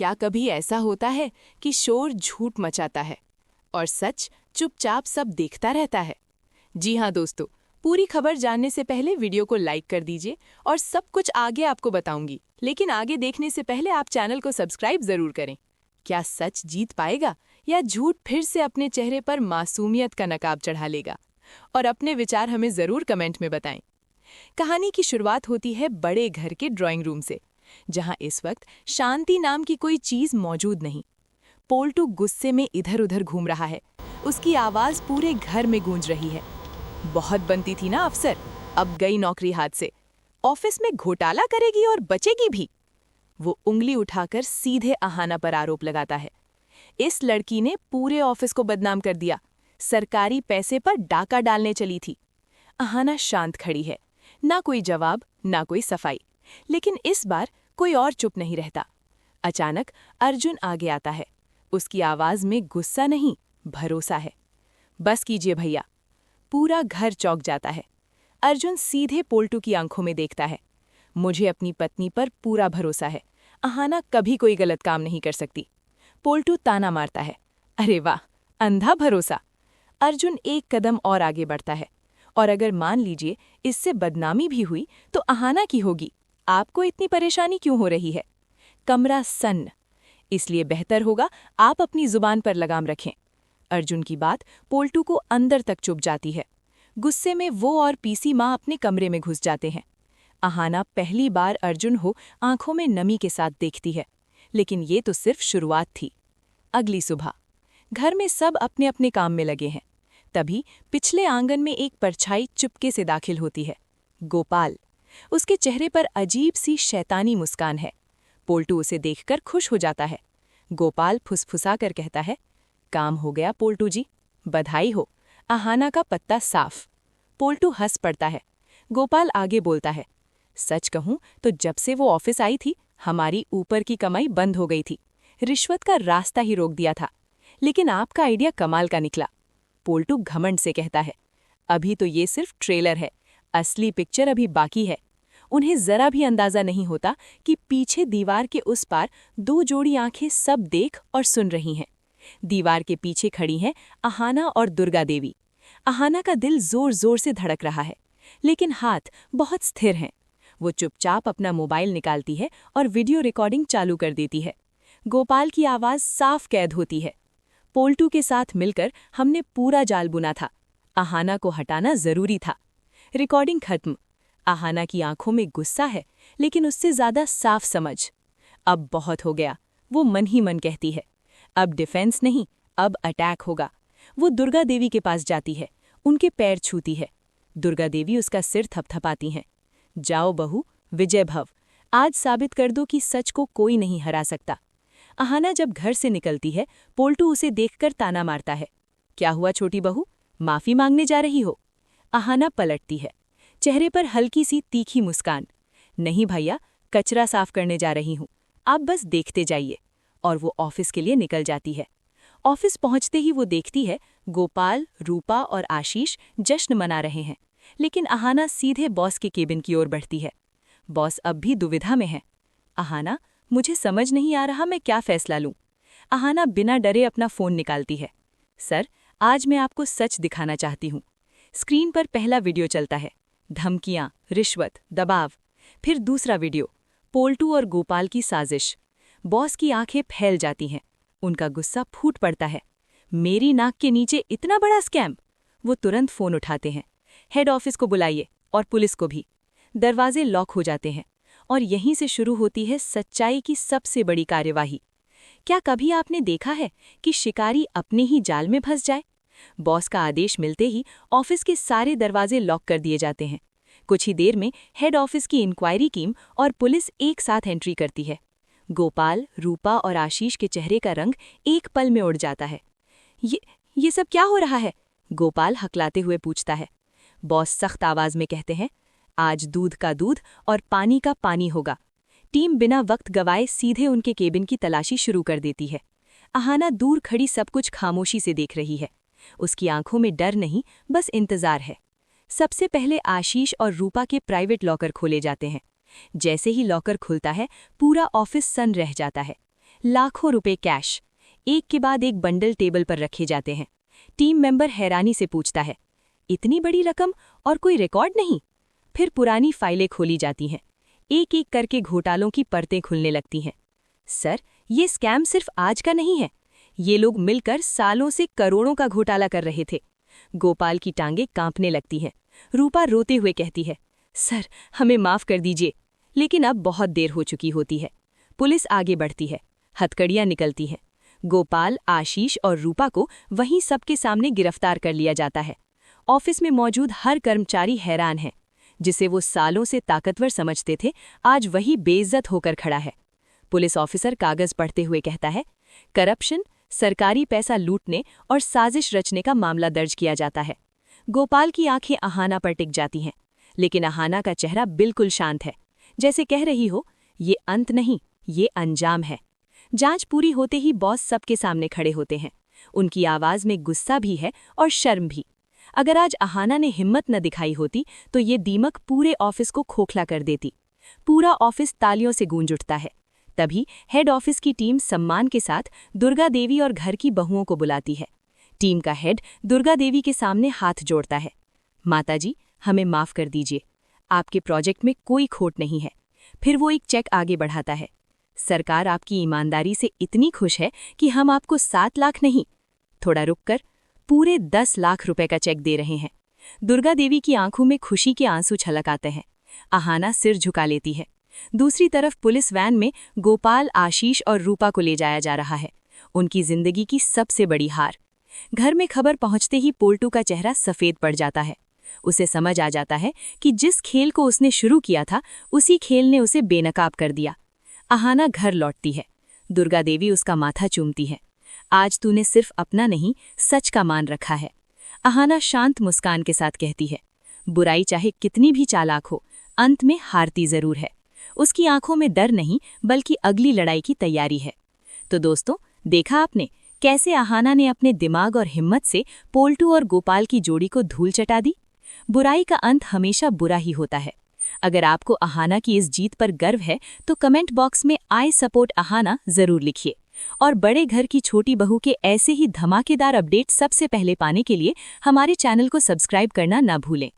क्या कभी ऐसा होता है कि शोर झूठ मचाता है और सच चुपचाप सब देखता रहता है? जी हाँ दोस्तों, पूरी खबर जानने से पहले वीडियो को लाइक कर दीजिए और सब कुछ आगे आपको बताऊंगी। लेकिन आगे देखने से पहले आप चैनल को सब्सक्राइब जरूर करें। क्या सच जीत पाएगा या झूठ फिर से अपने चेहरे पर मासूमियत का नकाब चढ़ा लेगा? और अपने विचार हमें जरूर कमेंट में बताएं। कहानी की शुरुआत होती है बड़े घर के ड्राइंग रूम से, जहां इस वक्त शांति नाम की कोई चीज मौजूद नहीं। पोल्टू गुस्से में इधर उधर घूम रहा है। उसकी आवाज पूरे घर में गूंज रही है। बहुत बनती थी ना अफसर, अब गई नौकरी हाथ से। ऑफिस में घोटाला करेगी और बचेगी भी। वो उंगली उठाकर सीधे अहाना पर आरोप लगाता है। इस लड़की ने पूरे ऑफिस को बदनाम कर दिया, सरकारी पैसे पर डाका डालने चली थी। अहाना शांत खड़ी है, ना कोई जवाब ना कोई सफाई। लेकिन इस बार कोई और चुप नहीं रहता। अचानक अर्जुन आगे आता है। उसकी आवाज में गुस्सा नहीं, भरोसा है। बस कीजिए भैया। पूरा घर चौंक जाता है। अर्जुन सीधे पोल्टू की आंखों में देखता है। मुझे अपनी पत्नी पर पूरा भरोसा है। अहाना कभी कोई गलत काम नहीं कर सकती। पोल्टू ताना मारता है। अरे वाह, अंधा भरोसा। अर्जुन एक कदम और आगे बढ़ता है। और अगर मान लीजिए इससे बदनामी भी हुई तो अहाना की होगी। आपको इतनी परेशानी क्यों हो रही है? कमरा सन्न, इसलिए बेहतर होगा आप अपनी जुबान पर लगाम रखें। अर्जुन की बात पोल्टू को अंदर तक चुभ जाती है। गुस्से में वो और पीसी माँ अपने कमरे में घुस जाते हैं। अहाना पहली बार अर्जुन हो आंखों में नमी के साथ देखती है। लेकिन ये तो सिर्फ शुरुआत थी। अगली सुबह घर में सब अपने अपने काम में लगे हैं। तभी पिछले आंगन में एक परछाई चुपके से दाखिल होती है। गोपाल। उसके चेहरे पर अजीब सी शैतानी मुस्कान है। पोल्टू उसे देखकर खुश हो जाता है। गोपाल फुसफुसा कर कहता है, काम हो गया पोल्टू जी, बधाई हो। अहाना का पत्ता साफ। पोल्टू हंस पड़ता है। गोपाल आगे बोलता है, सच कहूं तो जब से वो ऑफिस आई थी हमारी ऊपर की कमाई बंद हो गई थी। रिश्वत का रास्ता ही रोक दिया था। लेकिन आपका आइडिया कमाल का निकला। पोल्टू घमंड से कहता है, अभी तो ये सिर्फ ट्रेलर है, असली पिक्चर अभी बाकी है। उन्हें जरा भी अंदाजा नहीं होता कि पीछे दीवार के उस पार दो जोड़ी आंखें सब देख और सुन रही हैं। दीवार के पीछे खड़ी हैं अहाना और दुर्गा देवी। अहाना का दिल जोर जोर से धड़क रहा है, लेकिन हाथ बहुत स्थिर हैं। वो चुपचाप अपना मोबाइल निकालती है और वीडियो रिकॉर्डिंग चालू कर देती है। गोपाल की आवाज साफ कैद होती है, पोल्टू के साथ मिलकर हमने पूरा जाल बुना था। अहाना को हटाना जरूरी था। रिकॉर्डिंग खत्म। अहाना की आंखों में गुस्सा है, लेकिन उससे ज्यादा साफ समझ। अब बहुत हो गया, वो मन ही मन कहती है। अब डिफेंस नहीं, अब अटैक होगा। वो दुर्गा देवी के पास जाती है, उनके पैर छूती है। दुर्गा देवी उसका सिर थपथपाती हैं। जाओ बहू, विजय भव। आज साबित कर दो कि सच को कोई नहीं हरा सकता। अहाना जब घर से निकलती है, पोल्टू उसे देखकर ताना मारता है। क्या हुआ छोटी बहू, माफी मांगने जा रही हो? अहाना पलटती है, चेहरे पर हल्की सी तीखी मुस्कान। नहीं भैया, कचरा साफ करने जा रही हूँ, आप बस देखते जाइए। और वो ऑफिस के लिए निकल जाती है। ऑफिस पहुंचते ही वो देखती है गोपाल, रूपा और आशीष जश्न मना रहे हैं। लेकिन अहाना सीधे बॉस के केबिन की ओर बढ़ती है। बॉस अब भी दुविधा में है। अहाना, मुझे समझ नहीं आ रहा मैं क्या फैसला लूं। अहाना बिना डरे अपना फोन निकालती है। सर, आज मैं आपको सच दिखाना चाहती हूँ। स्क्रीन पर पहला वीडियो चलता है, धमकियां, रिश्वत, दबाव। फिर दूसरा वीडियो, पोल्टू और गोपाल की साजिश। बॉस की आंखें फैल जाती हैं, उनका गुस्सा फूट पड़ता है। मेरी नाक के नीचे इतना बड़ा स्कैम! वो तुरंत फोन उठाते हैं। हेड ऑफिस को बुलाइए और पुलिस को भी। दरवाजे लॉक हो जाते हैं और यहीं से शुरू होती है सच्चाई की सबसे बड़ी कार्यवाही। क्या कभी आपने देखा है कि शिकारी अपने ही जाल में फंस जाए? बॉस का आदेश मिलते ही ऑफिस के सारे दरवाजे लॉक कर दिए जाते हैं। कुछ ही देर में हेड ऑफिस की इंक्वायरी टीम और पुलिस एक साथ एंट्री करती है। गोपाल, रूपा और आशीष के चेहरे का रंग एक पल में उड़ जाता है। ये सब क्या हो रहा है? गोपाल हकलाते हुए पूछता है। बॉस सख्त आवाज में कहते हैं, आज दूध का दूध और पानी का पानी होगा। टीम बिना वक्त गवाए सीधे उनके केबिन की तलाशी शुरू कर देती है। अहाना दूर खड़ी सब कुछ खामोशी से देख रही है। उसकी आंखों में डर नहीं, बस इंतजार है। सबसे पहले आशीष और रूपा के प्राइवेट लॉकर खोले जाते हैं। जैसे ही लॉकर खुलता है, पूरा ऑफिस सन्न रह जाता है। लाखों रुपए कैश एक के बाद एक बंडल टेबल पर रखे जाते हैं। टीम मेंबर हैरानी से पूछता है, इतनी बड़ी रकम और कोई रिकॉर्ड नहीं? फिर पुरानी फाइलें खोली जाती हैं। एक एक करके घोटालों की परतें खुलने लगती हैं। सर, ये स्कैम सिर्फ आज का नहीं है। ये लोग मिलकर सालों से करोड़ों का घोटाला कर रहे थे। गोपाल की टांगें कांपने लगती हैं। रूपा रोते हुए कहती है, सर, हमें माफ कर दीजिए। लेकिन अब बहुत देर हो चुकी होती है। पुलिस आगे बढ़ती है। हथकड़ियां निकलती हैं। गोपाल, आशीष और रूपा को वहीं सबके सामने गिरफ्तार कर लिया जाता है। ऑफिस में मौजूद हर कर्मचारी हैरान है। जिसे वो सालों से ताकतवर समझते थे, आज वही बेइज्जत होकर खड़ा है। पुलिस ऑफिसर कागज पढ़ते हुए कहता है, करप्शन, सरकारी पैसा लूटने और साजिश रचने का मामला दर्ज किया जाता है। गोपाल की आंखें अहाना पर टिक जाती हैं, लेकिन अहाना का चेहरा बिल्कुल शांत है, जैसे कह रही हो, ये अंत नहीं, ये अंजाम है। जांच पूरी होते ही बॉस सबके सामने खड़े होते हैं। उनकी आवाज में गुस्सा भी है और शर्म भी। अगर आज अहाना ने हिम्मत न दिखाई होती तो ये दीमक पूरे ऑफिस को खोखला कर देती। पूरा ऑफिस तालियों से गूंज उठता है। तभी हेड ऑफिस की टीम सम्मान के साथ दुर्गा देवी और घर की बहुओं को बुलाती है। टीम का हेड दुर्गा देवी के सामने हाथ जोड़ता है। माताजी, हमें माफ कर दीजिए। आपके प्रोजेक्ट में कोई खोट नहीं है। फिर वो एक चेक आगे बढ़ाता है। सरकार आपकी ईमानदारी से इतनी खुश है कि हम आपको 7 लाख नहीं, थोड़ा रुककर पूरे 10 लाख रुपए का चेक दे रहे हैं। दुर्गा देवी की आंखों में खुशी के आंसू छलक आते हैं। अहाना सिर झुका लेती है। दूसरी तरफ पुलिस वैन में गोपाल, आशीष और रूपा को ले जाया जा रहा है। उनकी जिंदगी की सबसे बड़ी हार। घर में खबर पहुंचते ही पोल्टू का चेहरा सफेद पड़ जाता है। उसे समझ आ जाता है कि जिस खेल को उसने शुरू किया था, उसी खेल ने उसे बेनकाब कर दिया। अहाना घर लौटती है। दुर्गा देवी उसका माथा चूमती है। आज तूने सिर्फ अपना नहीं, सच का मान रखा है। अहाना शांत मुस्कान के साथ कहती है, बुराई चाहे कितनी भी चालाक हो, अंत में हारती जरूर है। उसकी आंखों में डर नहीं, बल्कि अगली लड़ाई की तैयारी है। तो दोस्तों, देखा आपने कैसे अहाना ने अपने दिमाग और हिम्मत से पोल्टू और गोपाल की जोड़ी को धूल चटा दी। बुराई का अंत हमेशा बुरा ही होता है। अगर आपको अहाना की इस जीत पर गर्व है तो कमेंट बॉक्स में आई सपोर्ट अहाना जरूर लिखिए। और बड़े घर की छोटी बहू के ऐसे ही धमाकेदार अपडेट सबसे पहले पाने के लिए हमारे चैनल को सब्सक्राइब करना ना भूलें।